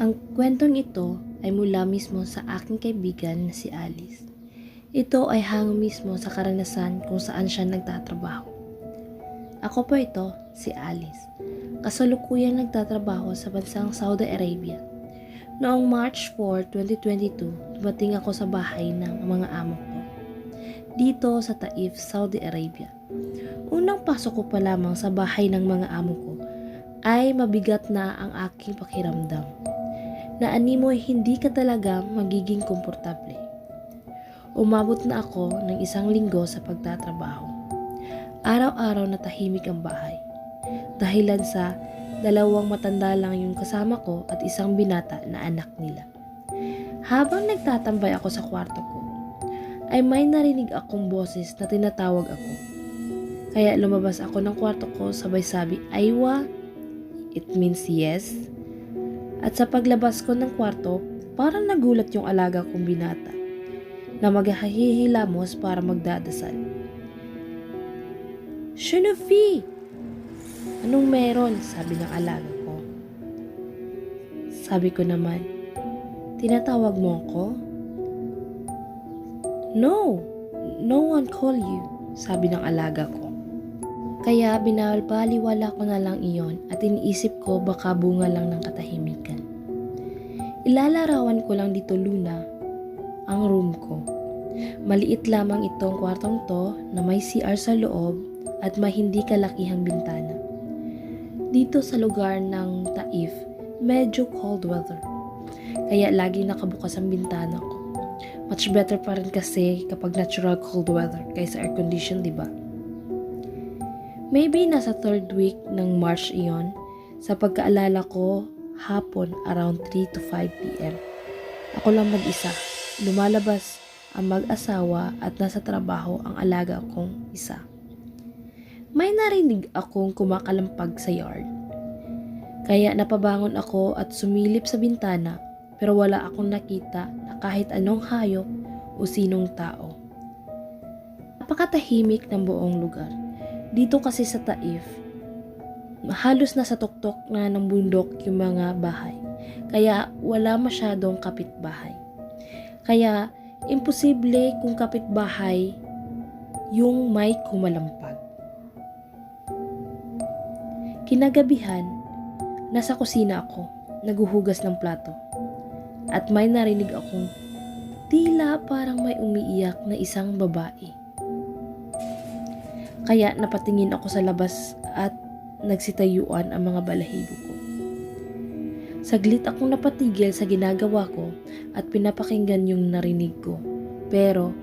Ang kwentong ito ay mula mismo sa aking kaibigan na si Alice. Ito ay hango mismo sa karanasan kung saan siya nagtatrabaho. Ako po ito, si Alice. Kasalukuyang nagtatrabaho sa bansang Saudi Arabia. Noong March 4, 2022, dumating ako sa bahay ng mga amo ko. Dito sa Taif, Saudi Arabia. Unang pasok ko pa lamang sa bahay ng mga amo ko ay mabigat na ang aking pakiramdam. Na animoy hindi ka talaga magiging komportable. Umabot na ako ng 1 linggo sa pagtatrabaho. Araw-araw na tahimik ang bahay. Dahilan sa 2 matanda lang yung kasama ko at 1 binata na anak nila. Habang nagtatambay ako sa kwarto ko, ay may narinig akong boses na tinatawag ako. Kaya lumabas ako ng kwarto ko sabay sabi, "Aywa," it means yes. At sa paglabas ko ng kwarto, parang nagulat yung alaga kong binata na maghahihilamos para magdadasal. "Shunufi! Anong meron?" sabi ng alaga ko. Sabi ko naman, "Tinatawag mo ako?" "No, no one call you," sabi ng alaga ko. Kaya binabaliwala ko na lang iyon at iniisip ko baka bunga lang ng katahimikan. Ilalarawan ko lang dito, Luna, ang room ko. Maliit lamang itong kwartong to na may CR sa loob at may hindi kalakihang bintana. Dito sa lugar ng Taif, medyo cold weather. Kaya laging nakabukas ang bintana ko. Much better pa rin kasi kapag natural cold weather kaysa air condition, diba? Maybe nasa 3rd week ng March iyon, sa pagkaalala ko, hapon around 3 to 5 p.m. Ako lang mag-isa, lumalabas ang mag-asawa at nasa trabaho ang alaga kong isa. May narinig akong kumakalampag sa yard. Kaya napabangon ako at sumilip sa bintana pero wala akong nakita na kahit anong hayop o sinong tao. Napakatahimik ng buong lugar. Dito kasi sa Taif, halos nasa tuktok na ng bundok yung mga bahay. Kaya wala masyadong kapitbahay. Kaya imposible kung kapitbahay yung may kumalampag. Kinagabihan, nasa kusina ako, naguhugas ng plato. At may narinig akong tila parang may umiiyak na isang babae. Kaya napatingin ako sa labas at nagsitayuan ang mga balahibo ko. Saglit akong napatigil sa ginagawa ko at pinapakinggan yung narinig ko. Pero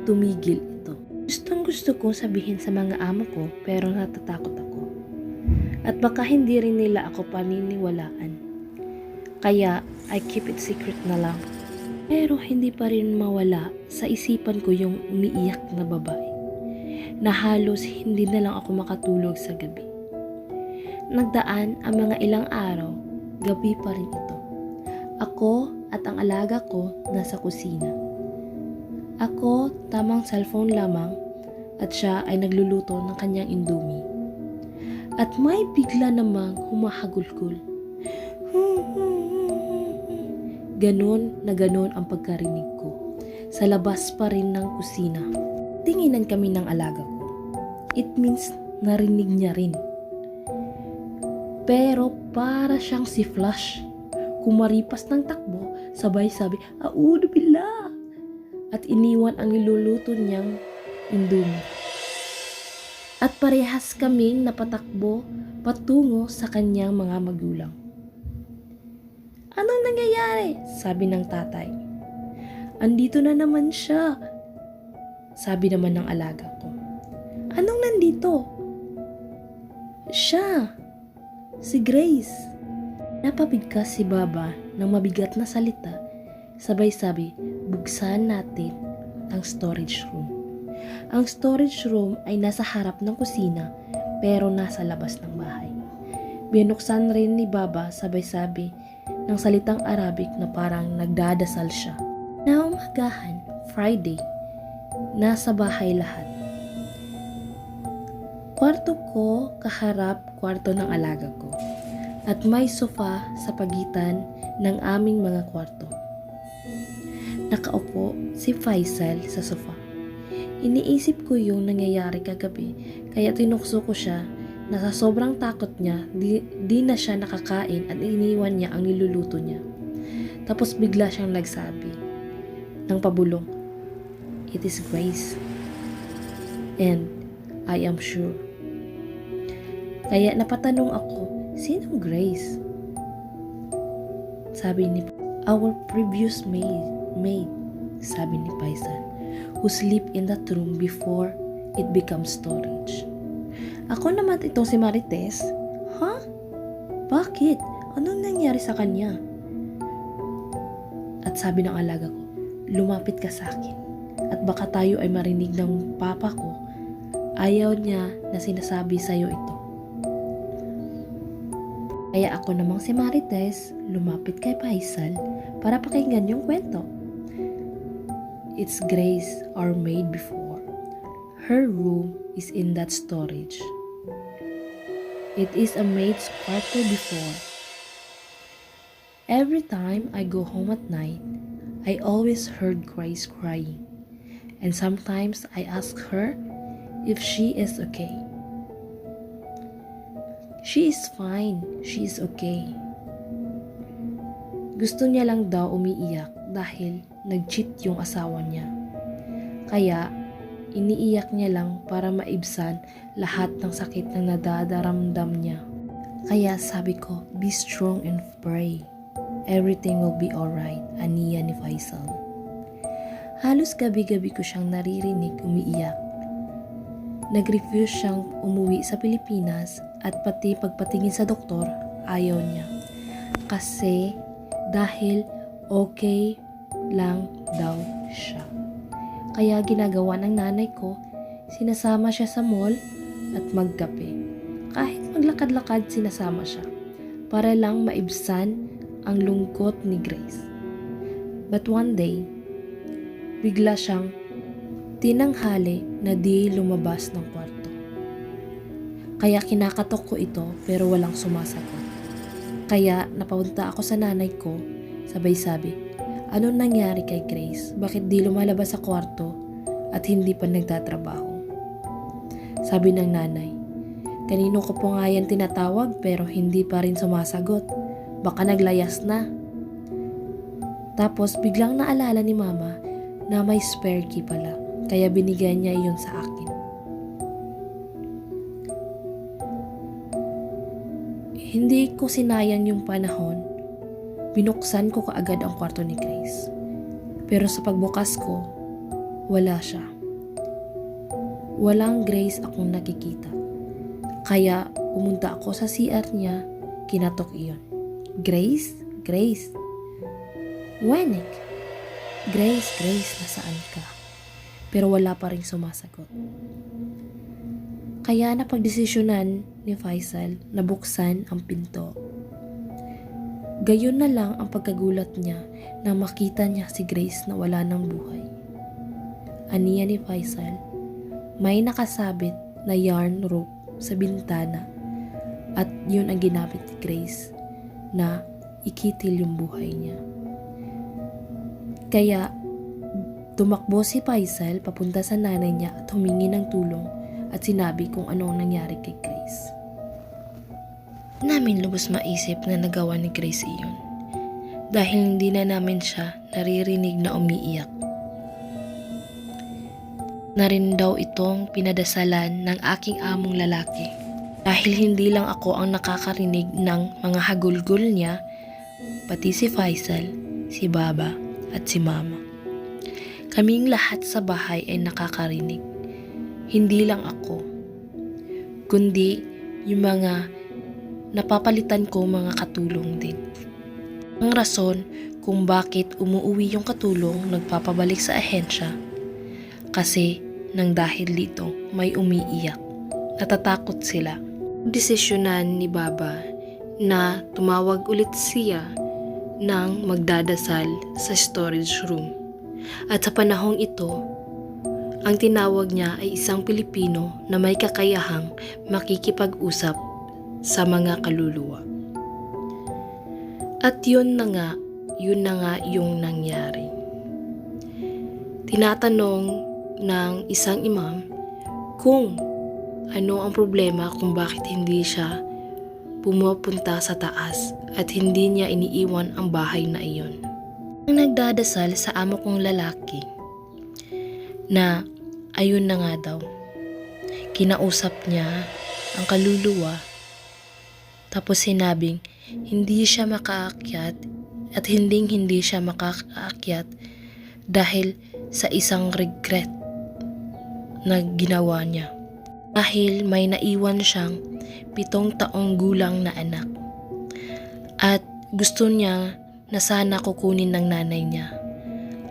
tumigil ito. Gustong-gusto kong sabihin sa mga amo ko pero natatakot ako. At baka hindi rin nila ako paniniwalaan. Kaya I keep it secret na lang. Pero hindi pa rin mawala sa isipan ko yung umiiyak na babae. Na halos hindi na lang ako makatulog sa gabi. Nagdaan ang mga ilang araw, gabi pa rin ito. Ako at ang alaga ko nasa kusina. Ako tamang cellphone lamang at siya ay nagluluto ng kanyang indomie. At may bigla namang humahagulgol. Ganon na ganon ang pagkarinig ko. Sa labas pa rin ng kusina. Tinginan kami ng alaga ko. It means narinig niya rin. Pero para siyang si Flash. Kumaripas ng takbo, sabay sabi, "A'udhu billah!" At iniwan ang niluluto niyang indomie. At parehas kaming napatakbo patungo sa kanyang mga magulang. "Anong nangyayari?" sabi ng tatay. "Andito na naman siya," sabi naman ng alaga ko. "Anong nandito?" "Siya, si Grace." Napabigkas si Baba ng mabigat na salita, sabay sabi, "Buksan natin ang storage room." Ang storage room ay nasa harap ng kusina pero nasa labas ng bahay. Binuksan rin ni Baba sabay sabi ng salitang Arabic na parang nagdadasal siya. Naumagahan, Friday, nasa bahay lahat. Kwarto ko kaharap kwarto ng alaga ko. At may sofa sa pagitan ng aming mga kwarto. Nakaupo si Faisal sa sofa. Iniisip ko yung nangyayari kagabi, kaya tinukso ko siya na sa sobrang takot niya, di na siya nakakain at iniwan niya ang niluluto niya. Tapos bigla siyang nagsabi ng pabulong, "It is Grace. And I am sure." Kaya napatanong ako, sinong Grace? Sabi ni, "Our previous maid," sabi ni Faisal, "who sleep in that room before it becomes storage." Ako naman itong si Marites. Ha? Bakit? Anong nangyari sa kanya? At sabi ng alaga ko, "Lumapit ka sa akin at baka tayo ay marinig ng papa ko. Ayaw niya na sinasabi sa'yo ito." Kaya ako namang si Marites lumapit kay Faisal para pakinggan yung kwento. It's Grace, our maid before. Her room is in that storage. It is a maid's quarter before. Every time I go home at night, I always heard Grace crying. And sometimes I ask her if she is okay. She is fine. She is okay. Gusto niya lang daw umiiyak dahil nag-cheat yung asawa niya. Kaya iniiyak niya lang para maibsan lahat ng sakit na nadadaramdam niya. Kaya sabi ko, be strong and pray. Everything will be alright, aniya ni Faisal. Halos gabi-gabi ko siyang naririnig umiiyak. Nag-refuse siyang umuwi sa Pilipinas at pati pagpatingin sa doktor, ayaw niya. Kasi dahil okay lang daw siya. Kaya ginagawa ng nanay ko, sinasama siya sa mall at magkape. Kahit maglakad-lakad sinasama siya para lang maibsan ang lungkot ni Grace. But one day, bigla siyang tinanghali na di lumabas ng kwarto. Kaya kinakatok ko ito pero walang sumasagot. Kaya napunta ako sa nanay ko, sabay sabi, "Anong nangyari kay Grace? Bakit di lumalabas sa kwarto at hindi pa nagtatrabaho?" Sabi ng nanay, "Kanino ko po nga yan tinatawag pero hindi pa rin sumasagot. Baka naglayas na." Tapos biglang naalala ni mama na may spare key pala, kaya binigyan niya iyon sa akin. Hindi ko sinayang yung panahon. Binuksan ko kaagad ang kwarto ni Grace. Pero sa pagbukas ko, wala siya. Walang Grace akong nakikita. Kaya pumunta ako sa CR niya, kinatok iyon. "Grace? Grace? Wenek? Grace, Grace, nasaan ka?" Pero wala pa rin sumasagot. Kaya napagdesisyonan ni Faisal na buksan ang pinto. Gayon na lang ang pagkagulat niya na makita niya si Grace na wala ng buhay. Aniya ni Faisal, may nakasabit na yarn rope sa bintana at yun ang ginamit ni Grace na ikitil yung buhay niya. Kaya tumakbo si Faisal papunta sa nanay niya at humingi ng tulong at sinabi kung ano ang nangyari kay Grace. Namin lubos maisip na nagawa ni Grace iyon dahil hindi na namin siya naririnig na umiiyak. Na rin daw itong pinadasalan ng aking among lalaki dahil hindi lang ako ang nakakarinig ng mga hagulgol niya, pati si Faisal, si Baba at si Mama. Kaming lahat sa bahay ay nakakarinig. Hindi lang ako, kundi yung mga napapalitan ko mga katulong din. Ang rason kung bakit umuwi yung katulong nagpapabalik sa ahensya, kasi nang dahil dito may umiiyak, natatakot sila. Desisyonan ni Baba na tumawag ulit siya ng magdadasal sa storage room. At sa panahong ito, ang tinawag niya ay isang Pilipino na may kakayahang makikipag-usap sa mga kaluluwa. At yun na nga yung nangyari. Tinatanong ng isang imam kung ano ang problema kung bakit hindi siya pumupunta sa taas at hindi niya iniiwan ang bahay na iyon. Ang nagdadasal sa amo kong lalaki na ayun na nga daw. Kinausap niya ang kaluluwa tapos sinabing hindi siya makaakyat at hindi siya makaakyat dahil sa isang regret na ginawa niya. Dahil may naiwan siyang 7 taong gulang na anak at gusto niya na sana kukunin ng nanay niya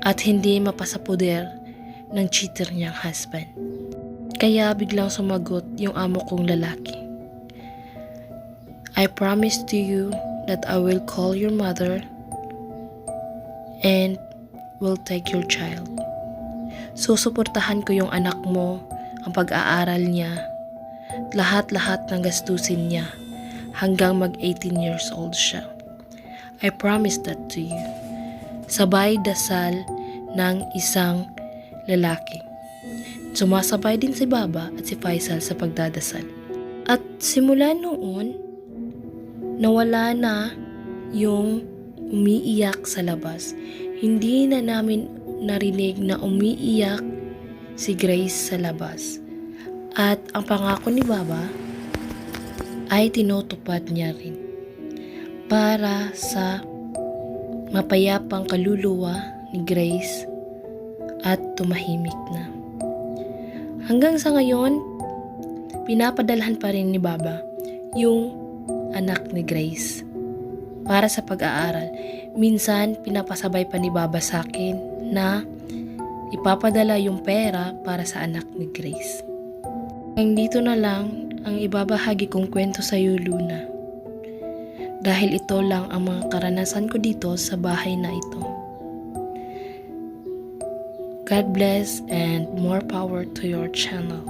at hindi mapasapoder ng cheater niyang husband. Kaya biglang sumagot yung amo kong lalaki. I promise to you that I will call your mother and will take your child. Susuportahan ko yung anak mo, ang pag-aaral niya, lahat-lahat ng gastusin niya hanggang mag 18 years old siya. I promise that to you. Sabay dasal ng isang lalaki. Sumasabay din si Baba at si Faisal sa pagdadasal. At simula noon, nawala na yung umiiyak sa labas. Hindi na namin narinig na umiiyak si Grace sa labas. At ang pangako ni Baba ay tinutupad niya rin para sa mapayapang kaluluwa ni Grace at tumahimik na. Hanggang sa ngayon, pinapadalhan pa rin ni Baba yung anak ni Grace para sa pag-aaral. Minsan, pinapasabay pa ni Baba sa akin na ipapadala yung pera para sa anak ni Grace. Dito na lang ang ibabahagi kong kwento sa iyo, Luna. Dahil ito lang ang mga karanasan ko dito sa bahay na ito. God bless and more power to your channel.